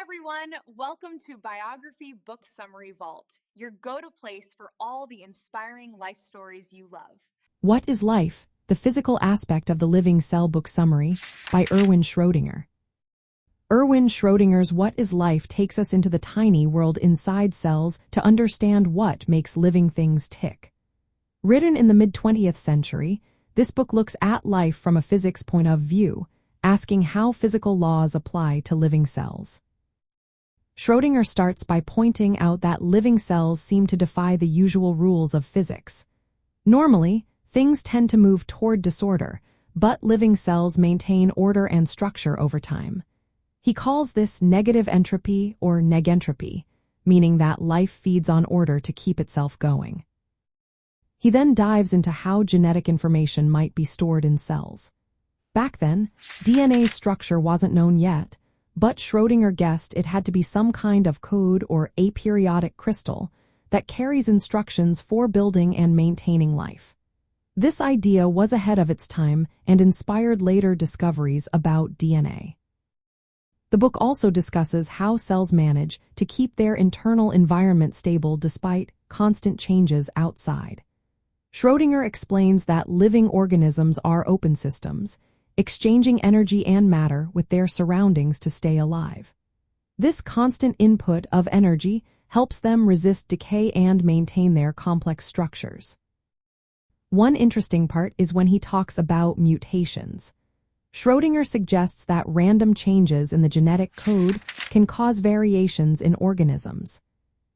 everyone, welcome to Biography Book Summary Vault, your go-to place for all the inspiring life stories you love. What is Life? The Physical Aspect of the Living Cell Book Summary by Erwin Schrödinger. Erwin Schrödinger's What is Life takes us into the tiny world inside cells to understand what makes living things tick. Written in the mid-20th century, this book looks at life from a physics point of view, asking how physical laws apply to living cells. Schrödinger starts by pointing out that living cells seem to defy the usual rules of physics. Normally, things tend to move toward disorder, but living cells maintain order and structure over time. He calls this negative entropy or negentropy, meaning that life feeds on order to keep itself going. He then dives into how genetic information might be stored in cells. Back then, DNA's structure wasn't known yet, but Schrödinger guessed it had to be some kind of code or aperiodic crystal that carries instructions for building and maintaining life. This idea was ahead of its time and inspired later discoveries about DNA. The book also discusses how cells manage to keep their internal environment stable despite constant changes outside. Schrödinger explains that living organisms are open systems, exchanging energy and matter with their surroundings to stay alive. This constant input of energy helps them resist decay and maintain their complex structures. One interesting part is when he talks about mutations. Schrödinger suggests that random changes in the genetic code can cause variations in organisms.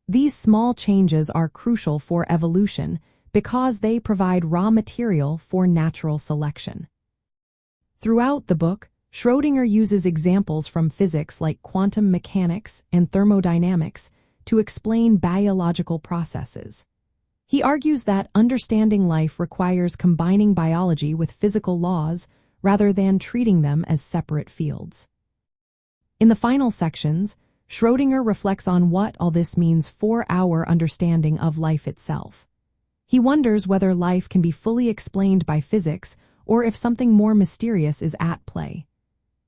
These small changes are crucial for evolution because they provide raw material for natural selection. Throughout the book, Schrödinger uses examples from physics like quantum mechanics and thermodynamics to explain biological processes. He argues that understanding life requires combining biology with physical laws rather than treating them as separate fields. In the final sections, Schrödinger reflects on what all this means for our understanding of life itself. He wonders whether life can be fully explained by physics or if something more mysterious is at play.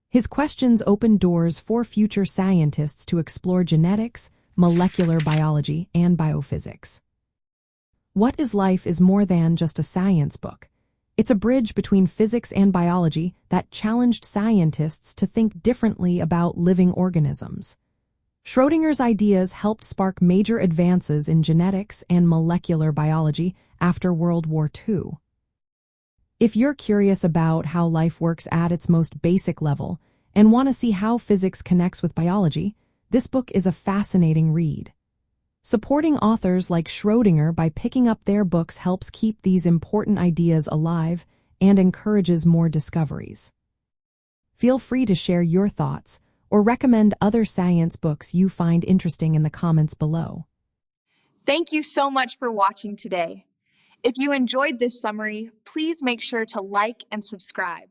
His questions open doors for future scientists to explore genetics, molecular biology, and biophysics. What is Life is more than just a science book. It's a bridge between physics and biology that challenged scientists to think differently about living organisms. Schrödinger's ideas helped spark major advances in genetics and molecular biology after World War II. If you're curious about how life works at its most basic level and want to see how physics connects with biology, this book is a fascinating read. Supporting authors like Schrödinger by picking up their books helps keep these important ideas alive and encourages more discoveries. Feel free to share your thoughts or recommend other science books you find interesting in the comments below. Thank you so much for watching today. If you enjoyed this summary, please make sure to like and subscribe.